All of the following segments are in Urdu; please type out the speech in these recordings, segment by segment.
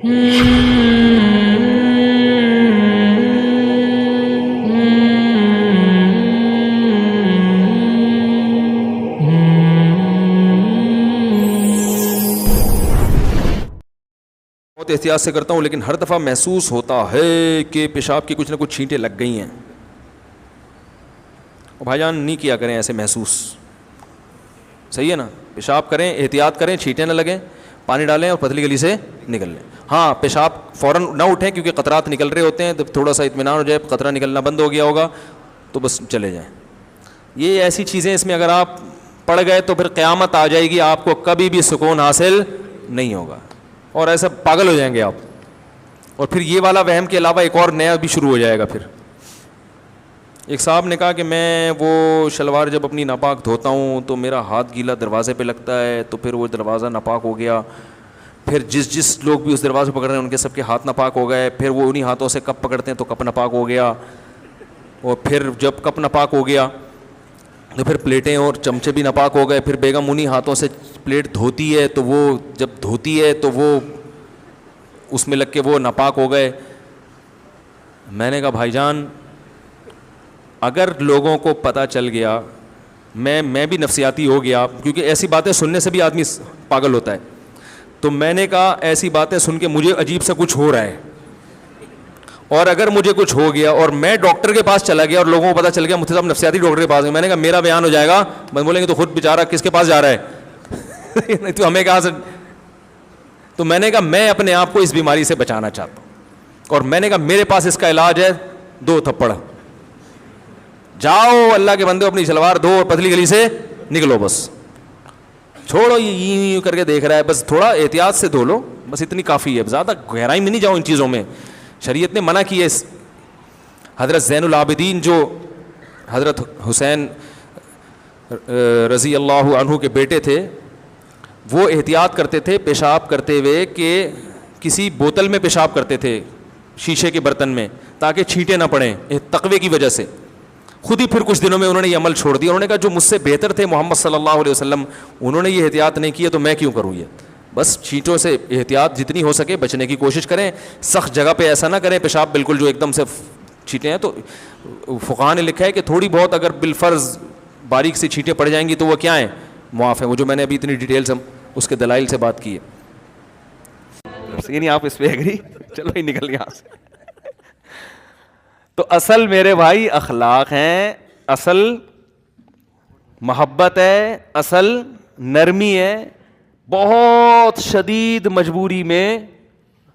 بہت احتیاط سے کرتا ہوں لیکن ہر دفعہ محسوس ہوتا ہے کہ پیشاب کی کچھ نہ کچھ چھینٹیں لگ گئی ہیں. اور بھائی جان نہیں کیا کریں ایسے محسوس, صحیح ہے نا. پیشاب کریں, احتیاط کریں, چھینٹیں نہ لگیں, پانی ڈالیں اور پتلی گلی سے نکل لیں. ہاں پیشاب فوراً نہ اٹھیں کیونکہ قطرات نکل رہے ہوتے ہیں, جب تھوڑا سا اطمینان ہو جائے, قطرہ نکلنا بند ہو گیا ہوگا تو بس چلے جائیں. یہ ایسی چیزیں اس میں اگر آپ پڑ گئے تو پھر قیامت آ جائے گی, آپ کو کبھی بھی سکون حاصل نہیں ہوگا اور ایسا پاگل ہو جائیں گے آپ. اور پھر یہ والا وہم کے علاوہ ایک اور نیا بھی شروع ہو جائے گا. پھر ایک صاحب نے کہا کہ میں وہ شلوار جب اپنی ناپاک دھوتا ہوں تو میرا ہاتھ گیلا دروازے پہ لگتا ہے, تو پھر وہ دروازہ ناپاک ہو گیا. پھر جس لوگ بھی اس دروازے پکڑ رہے ہیں ان کے سب کے ہاتھ ناپاک ہو گئے. پھر وہ انہی ہاتھوں سے کپ پکڑتے ہیں تو کپ ناپاک ہو گیا. اور پھر جب کپ ناپاک ہو گیا تو پھر پلیٹیں اور چمچے بھی ناپاک ہو گئے. پھر بیگم انہی ہاتھوں سے پلیٹ دھوتی ہے تو وہ جب دھوتی ہے تو وہ اس میں لگ کے وہ ناپاک ہو گئے. میں نے کہا بھائی جان اگر لوگوں کو پتہ چل گیا, میں بھی نفسیاتی ہو گیا کیونکہ ایسی باتیں سننے سے بھی آدمی پاگل ہوتا ہے. تو میں نے کہا ایسی باتیں سن کے مجھے عجیب سا کچھ ہو رہا ہے, اور اگر مجھے کچھ ہو گیا اور میں ڈاکٹر کے پاس چلا گیا اور لوگوں کو پتہ چل گیا مفتی صاحب نفسیاتی ڈاکٹر کے پاس گئے, میں نے کہا میرا بیان ہو جائے گا. میں بولیں گے تو خود بیچارہ کس کے پاس جا رہا ہے تو ہمیں کہاں سے. تو میں نے کہا میں اپنے آپ کو اس بیماری سے بچانا چاہتا ہوں, اور میں نے کہا میرے پاس اس کا علاج ہے 2 تھپڑ. جاؤ اللہ کے بندے اپنی شلوار دھو اور پتلی گلی سے نکلو, بس چھوڑو یہ یوں کر کے دیکھ رہا ہے, بس تھوڑا احتیاط سے دھو لو, بس اتنی کافی ہے. زیادہ گہرائی میں نہیں جاؤ ان چیزوں میں, شریعت نے منع کی ہے. حضرت زین العابدین جو حضرت حسین رضی اللہ عنہ کے بیٹے تھے, وہ احتیاط کرتے تھے پیشاب کرتے ہوئے کہ کسی بوتل میں پیشاب کرتے تھے شیشے کے برتن میں تاکہ چھینٹیں نہ پڑیں تقوی کی وجہ سے. خود ہی پھر کچھ دنوں میں انہوں نے یہ عمل چھوڑ دیا. انہوں نے کہا جو مجھ سے بہتر تھے محمد صلی اللہ علیہ وسلم, انہوں نے یہ احتیاط نہیں کیا تو میں کیوں کروں. یہ بس چھینٹوں سے احتیاط جتنی ہو سکے بچنے کی کوشش کریں. سخت جگہ پہ ایسا نہ کریں پیشاب بالکل جو ایک دم سے چھینٹیں ہیں. تو فقہاء نے لکھا ہے کہ تھوڑی بہت اگر بالفرض باریک سی چھینٹیں پڑ جائیں گی تو وہ کیا ہیں, معاف ہیں. وہ جو میں نے ابھی اتنی ڈیٹیلز ہم اس کے دلائل سے بات کی ہے. یعنی آپ اس پہ ایگری, چلو ہی نکل یہاں سے. تو اصل میرے بھائی اخلاق ہیں, اصل محبت ہے, اصل نرمی ہے. بہت شدید مجبوری میں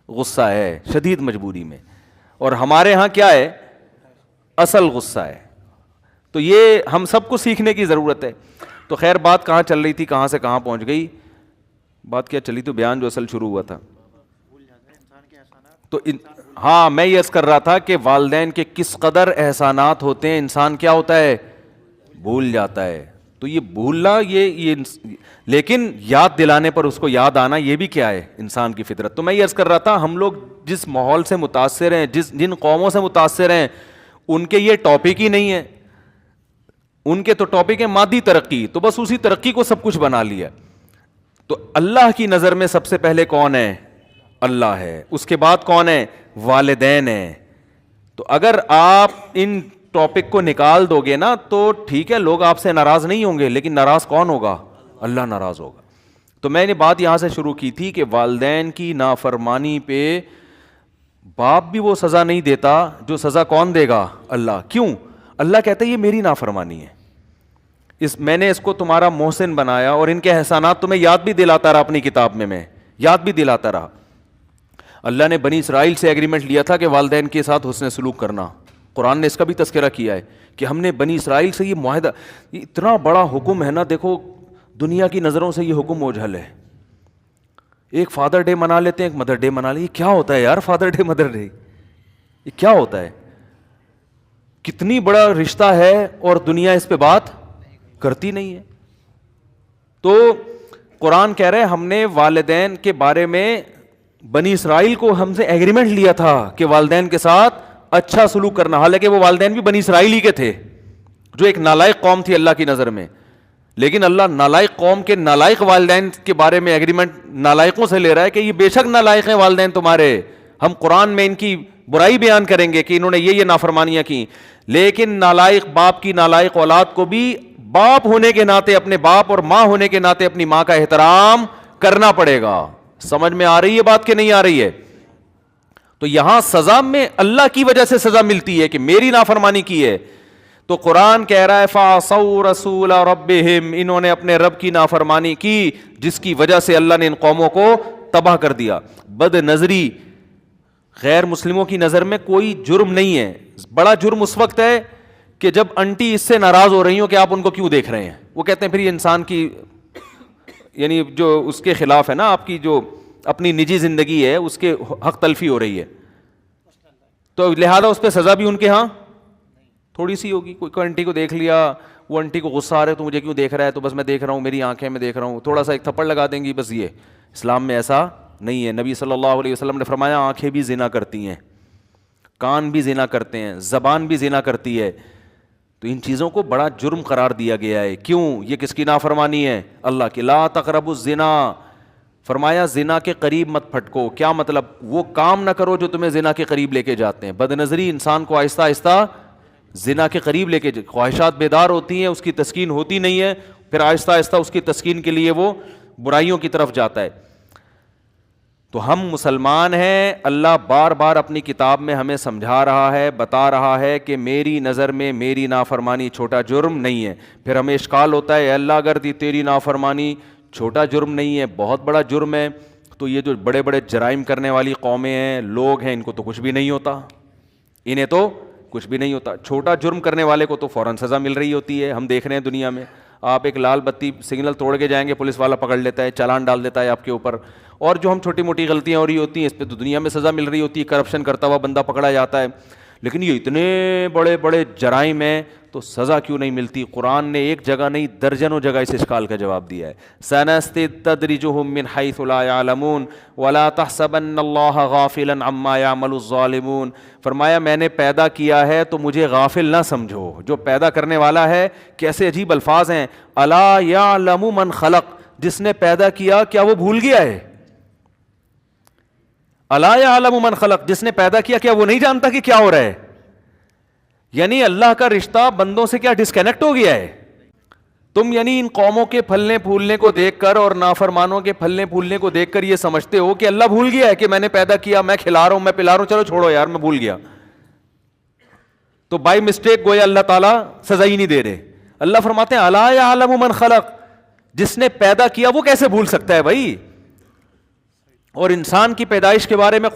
غصہ ہے, شدید مجبوری میں, اور ہمارے ہاں کیا ہے, اصل غصہ ہے. تو یہ ہم سب کو سیکھنے کی ضرورت ہے. تو خیر بات کہاں چل رہی تھی, کہاں سے کہاں پہنچ گئی بات, کیا چلی تو بیان جو اصل شروع ہوا تھا. تو ہاں میں یہ عرض کر رہا تھا کہ والدین کے کس قدر احسانات ہوتے ہیں, انسان کیا ہوتا ہے, بھول جاتا ہے. تو یہ بھولنا یہ لیکن یاد دلانے پر اس کو یاد آنا, یہ بھی کیا ہے, انسان کی فطرت. تو میں یہ عرض کر رہا تھا ہم لوگ جس ماحول سے متاثر ہیں, جن قوموں سے متاثر ہیں, ان کے یہ ٹاپک ہی نہیں ہے. ان کے تو ٹاپک ہے مادی ترقی, تو بس اسی ترقی کو سب کچھ بنا لیا. تو اللہ کی نظر میں سب سے پہلے کون ہے, اللہ ہے. اس کے بعد کون ہے, والدین ہیں. تو اگر آپ ان ٹاپک کو نکال دو گے نا تو ٹھیک ہے, لوگ آپ سے ناراض نہیں ہوں گے, لیکن ناراض کون ہوگا, اللہ ناراض ہوگا. تو میں نے بات یہاں سے شروع کی تھی کہ والدین کی نافرمانی پہ باپ بھی وہ سزا نہیں دیتا جو سزا کون دے گا, اللہ. کیوں, اللہ کہتا ہے یہ میری نافرمانی ہے, میں نے اس کو تمہارا محسن بنایا, اور ان کے احسانات تمہیں یاد بھی دلاتا رہا, اپنی کتاب میں یاد بھی دلاتا رہا. اللہ نے بنی اسرائیل سے ایگریمنٹ لیا تھا کہ والدین کے ساتھ حسن سلوک کرنا. قرآن نے اس کا بھی تذکرہ کیا ہے کہ ہم نے بنی اسرائیل سے یہ معاہدہ, یہ اتنا بڑا حکم ہے نا. دیکھو دنیا کی نظروں سے یہ حکم اوجھل ہے. ایک فادر ڈے منا لیتے ہیں, ایک مدر ڈے منا لیتے. یہ کیا ہوتا ہے یار, فادر ڈے مدر ڈے, یہ کیا ہوتا ہے؟ کتنی بڑا رشتہ ہے اور دنیا اس پہ بات کرتی نہیں ہے. تو قرآن کہہ رہے ہم نے والدین کے بارے میں بنی اسرائیل کو ہم سے ایگریمنٹ لیا تھا کہ والدین کے ساتھ اچھا سلوک کرنا. حالانکہ وہ والدین بھی بنی اسرائیل ہی کے تھے, جو ایک نالائق قوم تھی اللہ کی نظر میں. لیکن اللہ نالائق قوم کے نالائق والدین کے بارے میں ایگریمنٹ نالائقوں سے لے رہا ہے کہ یہ بے شک نالائق ہیں والدین تمہارے، ہم قرآن میں ان کی برائی بیان کریں گے کہ انہوں نے یہ نافرمانیاں کی، لیکن نالائق باپ کی نالائق اولاد کو بھی باپ ہونے کے ناطے، اپنے باپ اور ماں ہونے کے ناطے اپنی ماں کا احترام کرنا پڑے گا۔ سمجھ میں آ رہی ہے بات کہ نہیں آ رہی ہے؟ تو یہاں سزا میں اللہ کی وجہ سے سزا ملتی ہے کہ میری نافرمانی کی ہے، تو قرآن کہہ رہا ہے فَعَصَوْا رَسُولَ رَبِّهِمْ، انہوں نے اپنے رب کی نافرمانی کی جس کی وجہ سے اللہ نے ان قوموں کو تباہ کر دیا۔ بد نظری غیر مسلموں کی نظر میں کوئی جرم نہیں ہے، بڑا جرم اس وقت ہے کہ جب انٹی اس سے ناراض ہو رہی ہوں کہ آپ ان کو کیوں دیکھ رہے ہیں، وہ کہتے ہیں پھر یہ انسان کی یعنی جو اس کے خلاف ہے نا، آپ کی جو اپنی نجی زندگی ہے اس کے حق تلفی ہو رہی ہے، تو لہذا اس پہ سزا بھی ان کے ہاں تھوڑی سی ہوگی۔ کوئی انٹی کو دیکھ لیا، وہ انٹی کو غصہ آ رہا ہے تو مجھے کیوں دیکھ رہا ہے، تو بس میں دیکھ رہا ہوں، میری آنکھیں میں دیکھ رہا ہوں، تھوڑا سا ایک تھپڑ لگا دیں گی بس۔ یہ اسلام میں ایسا نہیں ہے۔ نبی صلی اللہ علیہ وسلم نے فرمایا آنکھیں بھی زنا کرتی ہیں، کان بھی زنا کرتے ہیں، زبان بھی زنا کرتی ہے، تو ان چیزوں کو بڑا جرم قرار دیا گیا ہے۔ کیوں؟ یہ کس کی نافرمانی ہے؟ اللہ کی۔ لا تقربوا الزنا، فرمایا زنا کے قریب مت پھٹکو۔ کیا مطلب؟ وہ کام نہ کرو جو تمہیں زنا کے قریب لے کے جاتے ہیں۔ بد نظری انسان کو آہستہ آہستہ زنا کے قریب لے کے خواہشات بیدار ہوتی ہیں، اس کی تسکین ہوتی نہیں ہے، پھر آہستہ آہستہ اس کی تسکین کے لیے وہ برائیوں کی طرف جاتا ہے۔ تو ہم مسلمان ہیں، اللہ بار بار اپنی کتاب میں ہمیں سمجھا رہا ہے، بتا رہا ہے کہ میری نظر میں میری نافرمانی چھوٹا جرم نہیں ہے۔ پھر ہمیں اشکال ہوتا ہے، اے اللہ اگر تیری نافرمانی چھوٹا جرم نہیں ہے، بہت بڑا جرم ہے، تو یہ جو بڑے بڑے جرائم کرنے والی قومیں ہیں، لوگ ہیں، ان کو تو کچھ بھی نہیں ہوتا، انہیں تو کچھ بھی نہیں ہوتا۔ چھوٹا جرم کرنے والے کو تو فوراً سزا مل رہی ہوتی ہے۔ ہم دیکھ رہے ہیں دنیا میں، آپ ایک لال بتی سگنل توڑ کے جائیں گے، پولیس والا پکڑ لیتا ہے، چالان ڈال دیتا ہے آپ کے اوپر۔ اور جو ہم چھوٹی موٹی غلطیاں ہو رہی ہوتی ہیں اس پہ تو دنیا میں سزا مل رہی ہوتی ہے، کرپشن کرتا ہوا بندہ پکڑا جاتا ہے۔ لیکن یہ اتنے بڑے بڑے جرائم ہیں تو سزا کیوں نہیں ملتی؟ قرآن نے ایک جگہ نہیں درجنوں جگہ اس اشکال کا جواب دیا ہے۔ سَنَسْتَدْرِجُهُم مِّنْ حَيْثُ لَا يَعْلَمُونَ وَلَا تَحْسَبَنَّ اللَّهَ غَافِلًا عَمَّا يَعْمَلُ الظَّالِمُونَ، فرمایا میں نے پیدا کیا ہے تو مجھے غافل نہ سمجھو، جو پیدا کرنے والا ہے۔ کیسے عجیب الفاظ ہیں، أَلَا يَعْلَمُ مَنْ خَلَقَ، جس نے پیدا کیا کیا وہ بھول گیا ہے؟ الا یعلم من خلق، جس نے پیدا کیا کیا وہ نہیں جانتا کہ کیا ہو رہا ہے؟ یعنی اللہ کا رشتہ بندوں سے کیا ڈسکنیکٹ ہو گیا ہے؟ تم یعنی ان قوموں کے پھلنے پھولنے کو دیکھ کر اور نافرمانوں کے پھلنے پھولنے کو دیکھ کر یہ سمجھتے ہو کہ اللہ بھول گیا ہے کہ میں نے پیدا کیا، میں کھلا رہا ہوں، میں پلا رہا ہوں، چلو چھوڑو یار میں بھول گیا، تو بائی مسٹیک گویا اللہ تعالیٰ سزا ہی نہیں دے رہے۔ اللہ فرماتے ہیں الا یعلم من خلق، جس نے پیدا کیا وہ کیسے بھول سکتا ہے بھائی؟ اور انسان کی پیدائش کے بارے میں